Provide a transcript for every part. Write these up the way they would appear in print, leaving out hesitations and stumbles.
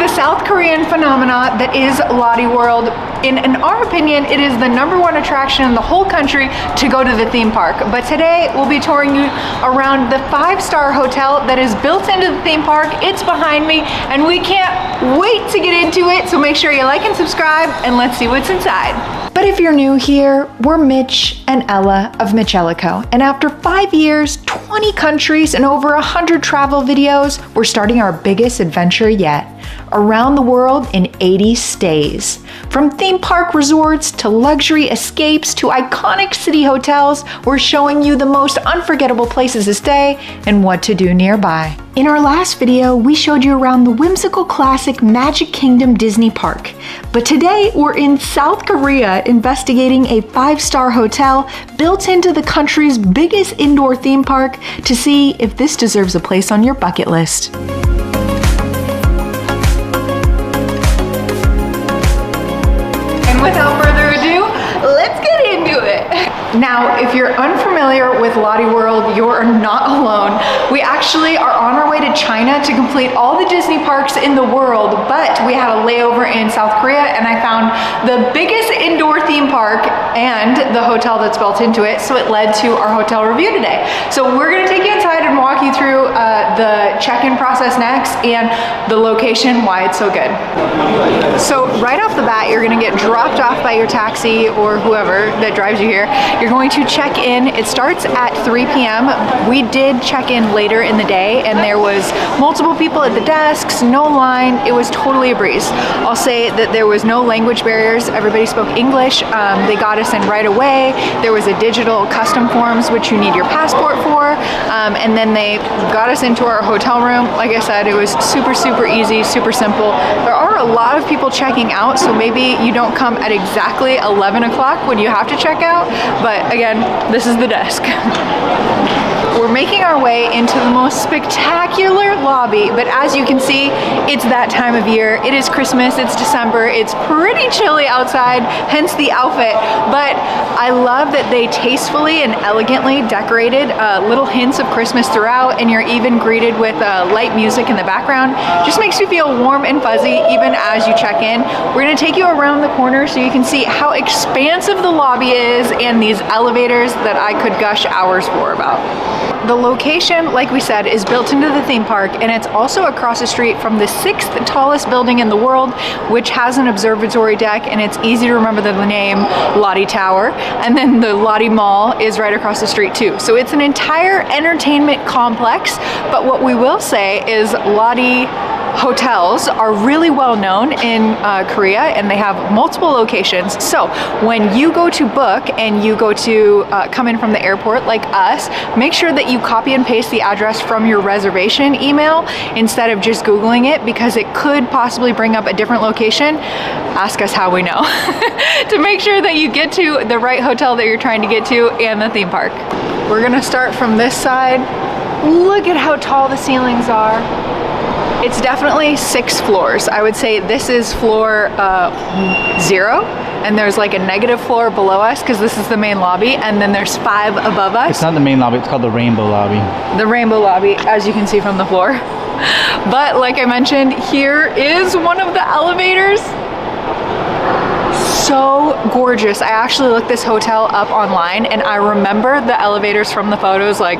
the South Korean phenomena that is Lotte World. In our opinion, it is the #1 attraction in the whole country to go to the theme park. But today we'll be touring you around the 5-star hotel that is built into the theme park. It's behind me and we can't wait to get into it. So make sure you like and subscribe and let's see what's inside. But if you're new here, we're Mitch and Ella of MitchEllaCo. And after 5 years, 20 countries, and over 100 travel videos, we're starting our biggest adventure yet. Around the world in 80 stays. From theme park resorts to luxury escapes to iconic city hotels, we're showing you the most unforgettable places to stay and what to do nearby. In our last video, we showed you around the whimsical classic Magic Kingdom Disney Park. But today, we're in South Korea investigating a 5-star hotel built into the country's biggest indoor theme park to see if this deserves a place on your bucket list. Without further ado, let's get into it. Now, if you're unfamiliar with Lotte World, you're not alone. We actually are on our way to China to complete all the Disney parks in the world, but we had a layover in South Korea and I found the biggest indoor theme park and the hotel that's built into it, so it led to our hotel review today. So we're gonna take you inside and walk you through the check-in process next and the location, why it's so good. So right off the bat, you're gonna get dropped off by your taxi or whoever that drives you here. You're going to check in. It starts at 3 p.m. We did check in later in the day and there was multiple people at the desks, no line. It was totally a breeze. I'll say that there was no language barriers. Everybody spoke English. They got us in right away. There was a digital custom forms which you need your passport for. And then they got us into our hotel room. Like I said, it was super easy, super simple. There are a lot of people checking out, so maybe you don't come at exactly 11 o'clock when you have to check out, but again, this is the desk. We're making our way into the most spectacular lobby, but as you can see, it's that time of year. It is Christmas, it's December, it's pretty chilly outside, hence the outfit, but I love that they tastefully and elegantly decorated little hints of Christmas throughout, and you're even greeted with light music in the background. Just makes you feel warm and fuzzy even as you check in. We're gonna take you around the corner so you can see how expansive the lobby is and these elevators that I could gush hours for about. The location, like we said, is built into the theme park, and it's also across the street from the 6th tallest building in the world, which has an observatory deck, and it's easy to remember the name Lotte Tower. And then the Lotte Mall is right across the street too. So it's an entire entertainment complex, but what we will say is Lotte hotels are really well known in Korea, and they have multiple locations. So when you go to book and you go to come in from the airport like us, make sure that you copy and paste the address from your reservation email instead of just Googling it, because it could possibly bring up a different location. Ask us how we know. To make sure that you get to the right hotel that you're trying to get to and the theme park. We're gonna start from this side. Look at how tall the ceilings are. It's definitely 6 floors. I would say this is floor 0, and there's like a negative floor below us because this is the main lobby, and then there's 5 above us. It's not the main lobby, it's called the Rainbow Lobby. The Rainbow Lobby, as you can see from the floor. But like I mentioned, here is one of the elevators. So gorgeous. I actually looked this hotel up online and I remember the elevators from the photos, like,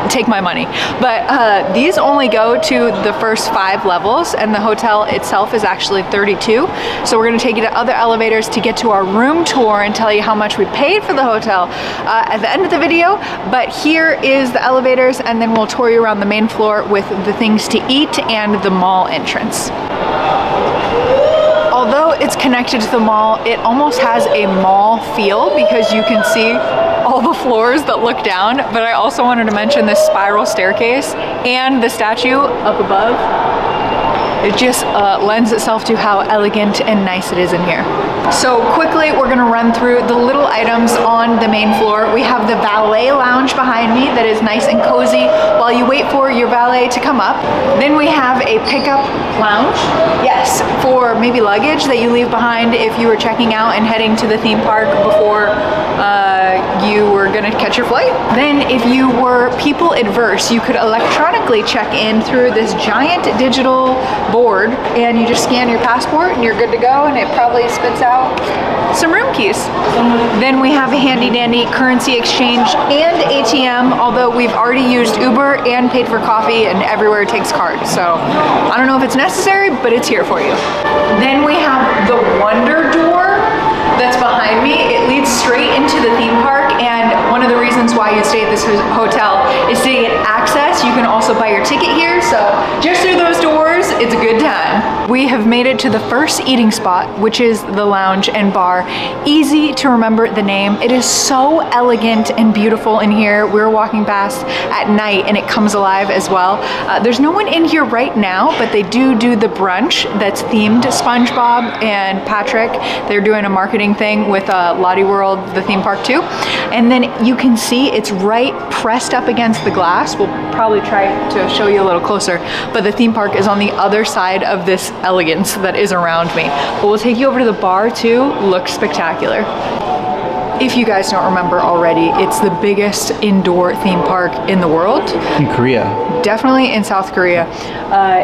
take my money. But these only go to the first 5 levels, and the hotel itself is actually 32. So we're gonna take you to other elevators to get to our room tour and tell you how much we paid for the hotel at the end of the video. But here is the elevators, and then we'll tour you around the main floor with the things to eat and the mall entrance. Although it's connected to the mall, it almost has a mall feel because you can see all the floors that look down. But I also wanted to mention this spiral staircase and the statue up above. It just lends itself to how elegant and nice it is in here. So quickly, we're gonna run through the little items on the main floor. We have the valet lounge behind me that is nice and cozy while you wait for your valet to come up. Then we have a pickup lounge. Yes, for maybe luggage that you leave behind if you were checking out and heading to the theme park before you were gonna catch your flight. Then if you were people adverse, you could electronically check in through this giant digital board and you just scan your passport and you're good to go, and it probably spits out some room keys. Then we have a handy dandy currency exchange and ATM, although we've already used Uber and paid for coffee and everywhere it takes cards. So I don't know if it's necessary, but it's here for you. Then we have the Wonder Door that's behind me. It leads straight into the theme park, and one of the reasons why you stay at this hotel is to get access. You can also buy your ticket here, so just through those doors, it's a good time. We have made it to the first eating spot, which is the lounge and bar. Easy to remember the name. It is so elegant and beautiful in here. We're walking past at night and it comes alive as well. There's no one in here right now, but they do the brunch that's themed SpongeBob and Patrick. They're doing a marketing thing with Lotte World, the theme park too. And then you can see it's right pressed up against the glass. We'll probably try to show you a little closer, but the theme park is on the other side of this elegance that is around me. But we'll take you over to the bar too. Looks spectacular. If you guys don't remember already, it's the biggest indoor theme park in the world. In Korea. Definitely in South Korea.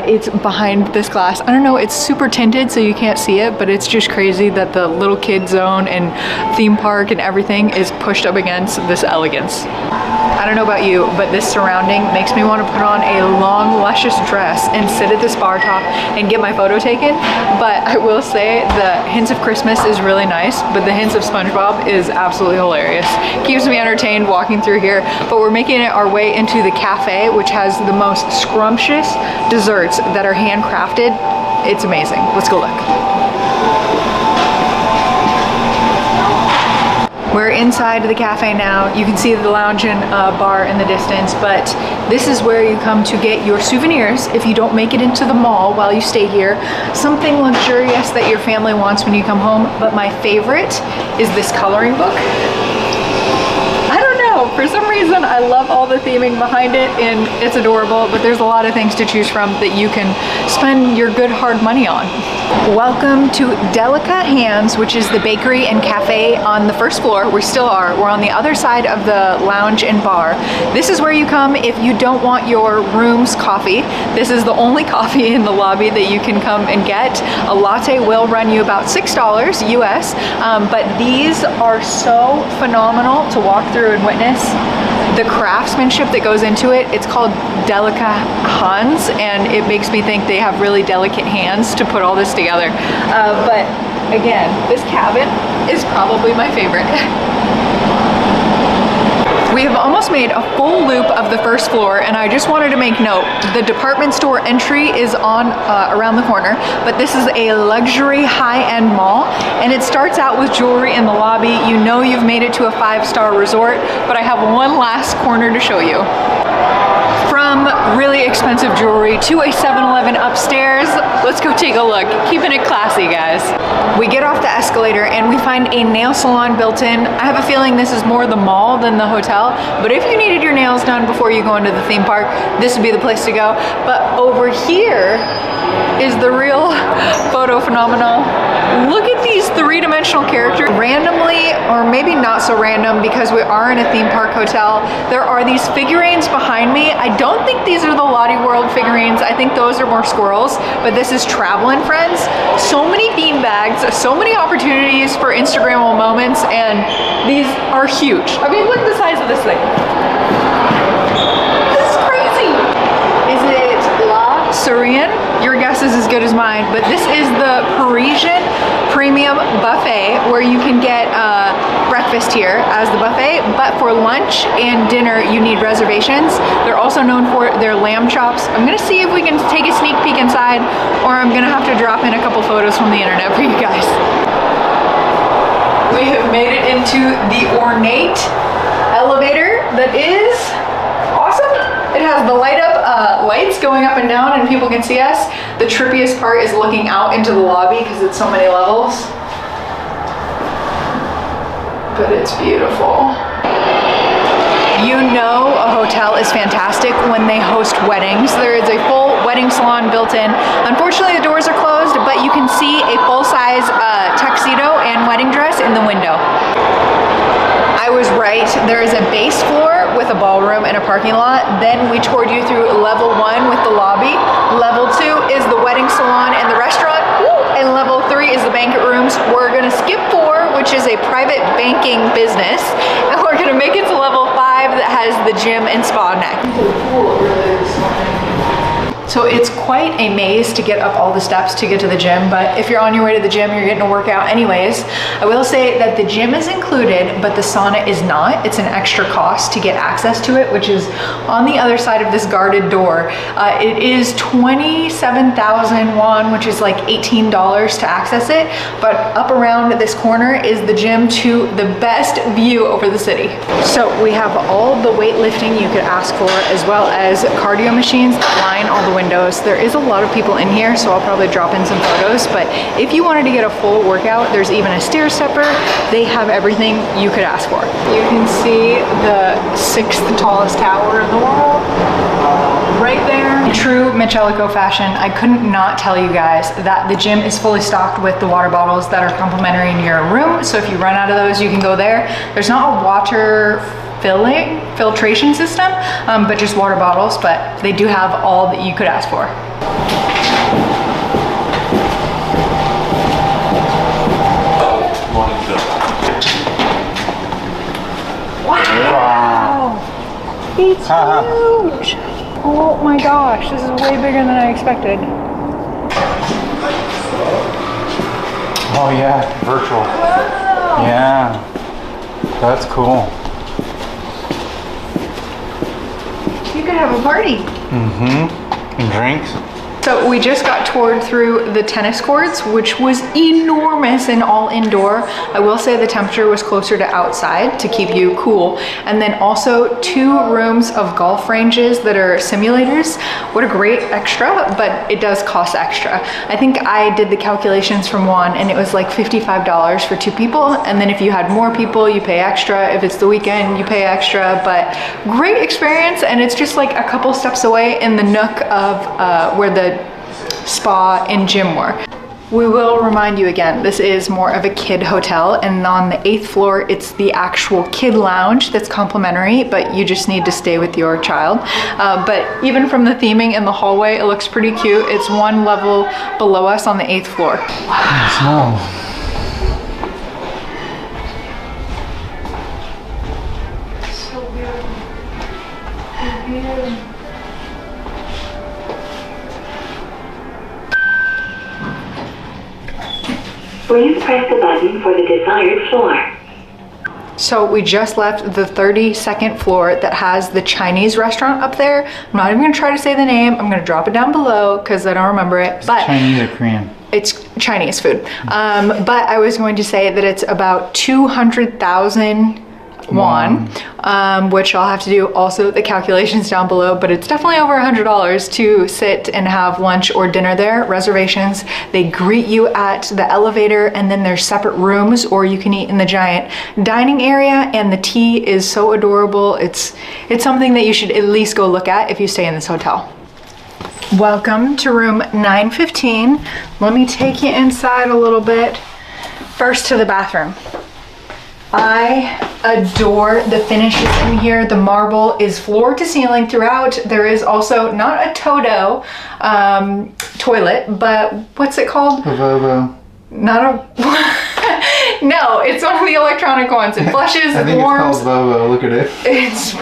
It's behind this glass. I don't know, it's super tinted so you can't see it, but it's just crazy that the little kid zone and theme park and everything is pushed up against this elegance. I don't know about you, but this surrounding makes me want to put on a long, luscious dress and sit at this bar top and get my photo taken. But I will say the hints of Christmas is really nice, but the hints of SpongeBob is absolutely hilarious. Keeps me entertained walking through here. But we're making it our way into the cafe, which has the most scrumptious desserts that are handcrafted. It's amazing. Let's go look. We're inside the cafe now. You can see the lounge and bar in the distance, but this is where you come to get your souvenirs if you don't make it into the mall while you stay here. Something luxurious that your family wants when you come home, but my favorite is this coloring book. I don't know, for some reason I love all the theming behind it and it's adorable, but there's a lot of things to choose from that you can spend your good hard money on. Welcome to Delica Hands, which is the bakery and cafe on the first floor. We still are. We're on the other side of the lounge and bar. This is where you come if you don't want your room's coffee. This is the only coffee in the lobby that you can come and get. A latte will run you about $6 US, but these are so phenomenal to walk through and witness. The craftsmanship that goes into it, it's called Delica Hands, and it makes me think they have really delicate hands to put all this together. But again, this cabin is probably my favorite. We have almost made a full loop of the first floor, and I just wanted to make note, the department store entry is on around the corner, but this is a luxury high-end mall, and it starts out with jewelry in the lobby. You know you've made it to a 5-star resort, but I have one last corner to show you. From really expensive jewelry to a 7-Eleven upstairs, let's go take a look. Keeping it classy, guys. We get off the escalator and we find a nail salon built in. I have a feeling this is more the mall than the hotel, but if you needed your nails done before you go into the theme park, this would be the place to go. But over here is the real photo phenomenon. Look at these 3-dimensional characters. Randomly, or maybe not so random because we are in a theme park hotel, there are these figurines behind me. I don't think these are the Lotte World figurines. I think those are more squirrels, but this is Travelin' Friends. So many bean bags, so many opportunities for Instagrammable moments, and these are huge. I mean, look at the size of this thing. This is crazy. Is it La Syrian? Your guess is as good as mine, but this is the Parisian Premium Buffet where you can get breakfast here as the buffet, but for lunch and dinner you need reservations. They're also known for their lamb chops. I'm gonna see if we can take a sneak peek inside, or I'm gonna have to drop in a couple photos from the internet for you guys. We have made it into the ornate elevator that is awesome. It has the light up lights going up and down and people can see us. The trippiest part is looking out into the lobby because it's so many levels. but it's beautiful. You know a hotel is fantastic when they host weddings. There is a full wedding salon built in. Unfortunately, the doors are closed, but you can see a full-size tuxedo and wedding dress in the window. I was right. There is a base floor with a ballroom and a parking lot. Then we toured you through level 1 with the lobby. Level 2 is the wedding salon and the restaurant. And level 3 is the banquet rooms. We're gonna skip 4, which is a private banking business. And we're gonna make it to level 5 that has the gym and spa next. So it's quite a maze to get up all the steps to get to the gym, but if you're on your way to the gym, you're getting a workout anyways. I will say that the gym is included, but the sauna is not. It's an extra cost to get access to it, which is on the other side of this guarded door. It is 27,000 won, which is like $18 to access it, but up around this corner is the gym to the best view over the city. So we have all the weightlifting you could ask for, as well as cardio machines that line all the windows. There is a lot of people in here, so I'll probably drop in some photos, but if you wanted to get a full workout, there's even a stair stepper. They have everything you could ask for. You can see the 6th tallest tower in the world right there. True MitchEllaCo fashion, I couldn't not tell you guys that the gym is fully stocked with the water bottles that are complimentary in your room, so if you run out of those, you can go there. There's not a water filtration system, but just water bottles, but they do have all that you could ask for. Wow! It's huge! Oh my gosh, this is way bigger than I expected. Oh yeah, virtual. Wow. Yeah, that's cool. You could have a party. Mm-hmm. And drinks. So we just got toured through the tennis courts, which was enormous and all indoor. I will say the temperature was closer to outside to keep you cool. And then also 2 rooms of golf ranges that are simulators. What a great extra, but it does cost extra. I think I did the calculations from one and it was like $55 for 2 people. And then if you had more people, you pay extra. If it's the weekend, you pay extra, but great experience. And it's just like a couple steps away in the nook of where the spa and gym were. We will remind you again, this is more of a kid hotel, and on the 8th floor, it's the actual kid lounge that's complimentary, but you just need to stay with your child. But even from the theming in the hallway, it looks pretty cute. It's 1 level below us on the 8th floor. Wow. Small. So beautiful. So beautiful. Please press the button for the desired floor. So we just left the 32nd floor that has the Chinese restaurant up there. I'm not even gonna try to say the name. I'm gonna drop it down below because I don't remember it. But Chinese or Korean? It's Chinese food. But I was going to say that it's about 200,000 won, which I'll have to do also the calculations down below, but it's definitely over $100 to sit and have lunch or dinner there. Reservations, they greet you at the elevator, and then there's separate rooms, or you can eat in the giant dining area, and the tea is so adorable. It's something that you should at least go look at if you stay in this hotel. Welcome to room 915. Let me take you inside a little bit. First to the bathroom. I adore the finishes in here. The marble is floor to ceiling throughout. There is also not a Toto toilet, but what's it called? A Vovo. Not a... No, it's one of the electronic ones. It flushes, I think warms. it's called Vovo, look at it. It's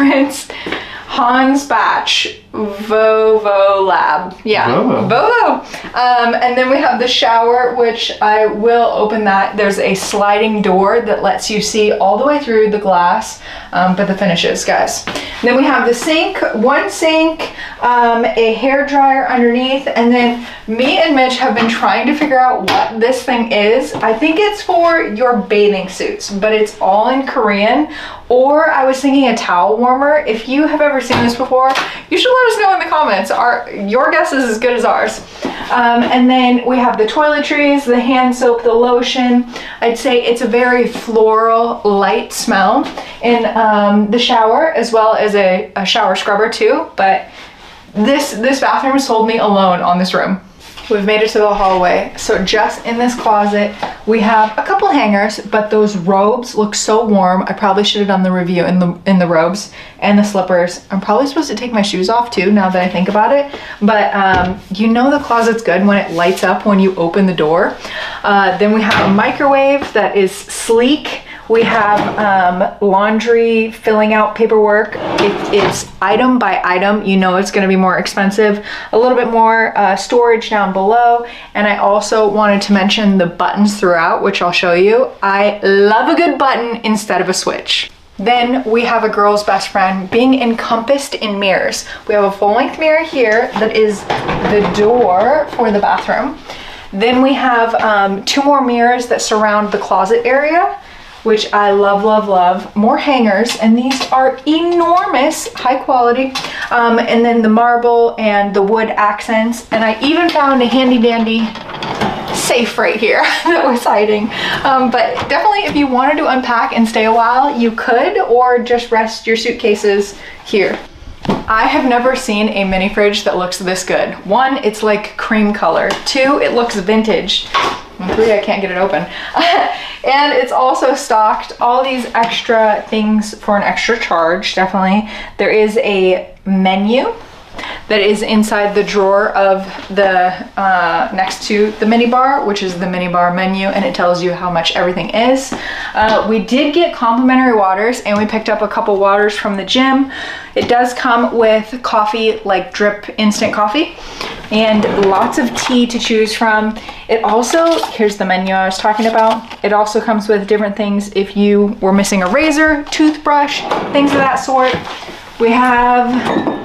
Hans Batch Vovo Lab. Yeah, Vovo. And then we have the shower, which I will open that. There's a sliding door that lets you see all the way through the glass, but the finishes, guys. Then we have the sink, 1 sink, a hair dryer underneath, and then me and Mitch have been trying to figure out what this thing is. I think it's for your bathing suits, but it's all in Korean. Or I was thinking a towel warmer. If you have ever seen this before, you should let us know in the comments. Your guess is as good as ours. And then we have the toiletries, the hand soap, the lotion. I'd say it's a very floral, light smell in the shower, as well as a shower scrubber too. But this bathroom sold me alone on this room. We've made it to the hallway. So just in this closet, we have a couple hangers, but those robes look so warm. I probably should have done the review in the robes and the slippers. I'm probably supposed to take my shoes off too, now that I think about it. But you know the closet's good when it lights up when you open the door. Then we have a microwave that is sleek. We have laundry filling out paperwork. It's item by item. You know it's going to be more expensive. A little bit more storage down below. And I also wanted to mention the buttons throughout, which I'll show you. I love a good button instead of a switch. Then we have a girl's best friend being encompassed in mirrors. We have a full-length mirror here that is the door for the bathroom. Then we have 2 more mirrors that surround the closet area, which I love, love, love. More hangers, and these are enormous, high quality. And then the marble and the wood accents. And I even found a handy dandy safe right here that was hiding. But definitely if you wanted to unpack and stay a while, you could, or just rest your suitcases here. I have never seen a mini fridge that looks this good. 1, it's like cream color. 2, it looks vintage. And 3, I can't get it open. And it's also stocked all these extra things for an extra charge, definitely. There is a menu that is inside the drawer of the next to the mini bar, which is the mini bar menu, and it tells you how much everything is. We did get complimentary waters, and we picked up a couple waters from the gym. It does come with coffee, like drip instant coffee, and lots of tea to choose from. It also, here's the menu I was talking about. It also comes with different things if you were missing a razor, toothbrush, things of that sort. We have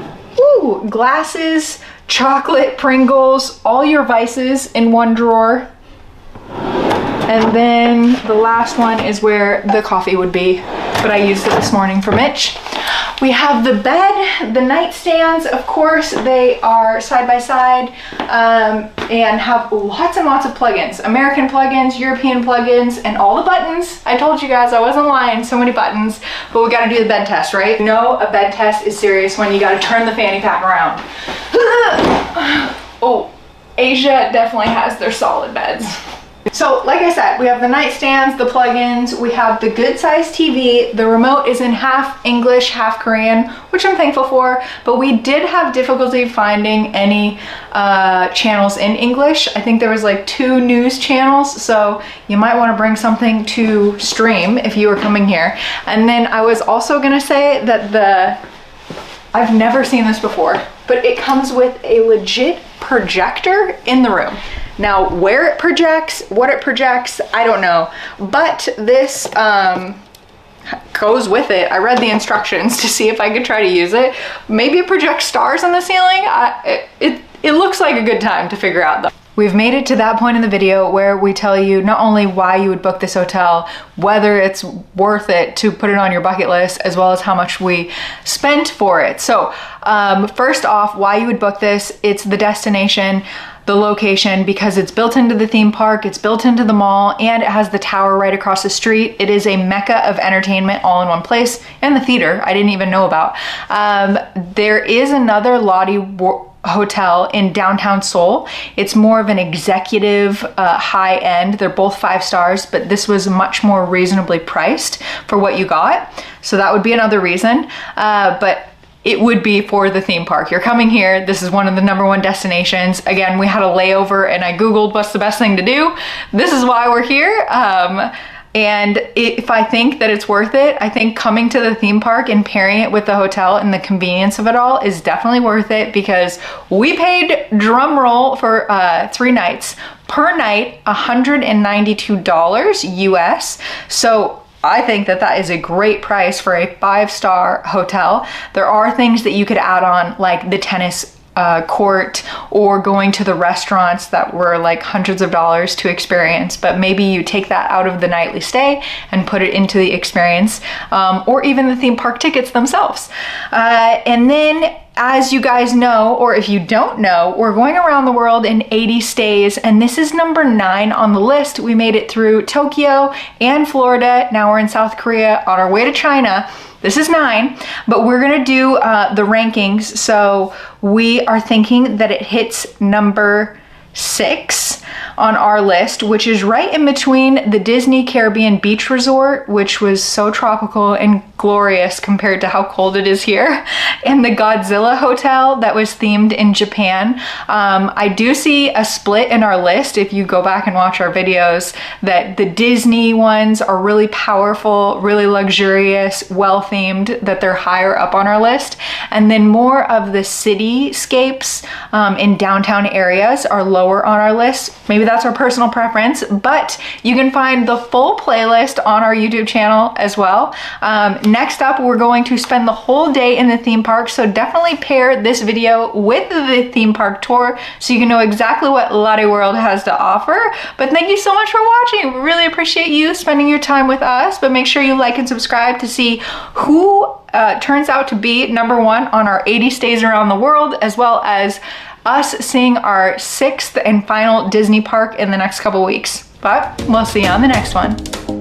glasses, chocolate, Pringles, all your vices in one drawer. And then the last one is where the coffee would be, but I used it this morning for Mitch. We have the bed, the nightstands, of course, they are side by side and have lots and lots of plugins. American plugins, European plugins, and all the buttons. I told you guys I wasn't lying, so many buttons, but we gotta do the bed test, right? You know a bed test is serious when you gotta turn the fanny pack around. Oh, Asia definitely has their solid beds. So like I said, we have the nightstands, the plugins, we have the good sized TV. The remote is in half English, half Korean, which I'm thankful for, but we did have difficulty finding any channels in English. I think there was like 2 news channels, so you might want to bring something to stream if you were coming here. And then I was also gonna say that I've never seen this before, but it comes with a legit projector in the room. Now, where it projects, what it projects, I don't know. But this goes with it. I read the instructions to see if I could try to use it. Maybe it projects stars on the ceiling. It looks like a good time to figure out though. We've made it to that point in the video where we tell you not only why you would book this hotel, whether it's worth it to put it on your bucket list, as well as how much we spent for it. So first off, why you would book this, it's the destination, the location, because it's built into the theme park, it's built into the mall, and it has the tower right across the street. It is a mecca of entertainment all in one place, and the theater I didn't even know about. There is another Lotte Hotel in downtown Seoul. It's more of an executive high end. They're both 5 stars, but this was much more reasonably priced for what you got. So that would be another reason. But it would be for the theme park. You're coming here, this is one of the #1 destinations. Again, we had a layover and I Googled what's the best thing to do. This is why we're here. And if I think that it's worth it, I think coming to the theme park and pairing it with the hotel and the convenience of it all is definitely worth it, because we paid, drum roll, for 3 nights. Per night, $192 US. So I think that that is a great price for a 5-star hotel. There are things that you could add on, like the tennis court, or going to the restaurants that were like hundreds of dollars to experience, but maybe you take that out of the nightly stay and put it into the experience, or even the theme park tickets themselves. And then As you guys know, or if you don't know, we're going around the world in 80 stays, and this is number 9 on the list. We made it through Tokyo and Florida. Now we're in South Korea on our way to China. This is 9, but we're gonna do the rankings. So we are thinking that it hits number 6 on our list, which is right in between the Disney Caribbean Beach Resort, which was so tropical and glorious compared to how cold it is here, and the Godzilla Hotel that was themed in Japan. I do see a split in our list if you go back and watch our videos, that the Disney ones are really powerful, really luxurious, well themed, that they're higher up on our list, and then more of the cityscapes in downtown areas are lower on our list. Maybe that's our personal preference, but you can find the full playlist on our YouTube channel as well. Next up, we're going to spend the whole day in the theme park, so definitely pair this video with the theme park tour so you can know exactly what Lotte World has to offer. But thank you so much for watching. We really appreciate you spending your time with us, but make sure you like and subscribe to see who turns out to be number 1 on our 80 stays around the world, as well as us seeing our 6th and final Disney park in the next couple weeks. But we'll see you on the next one.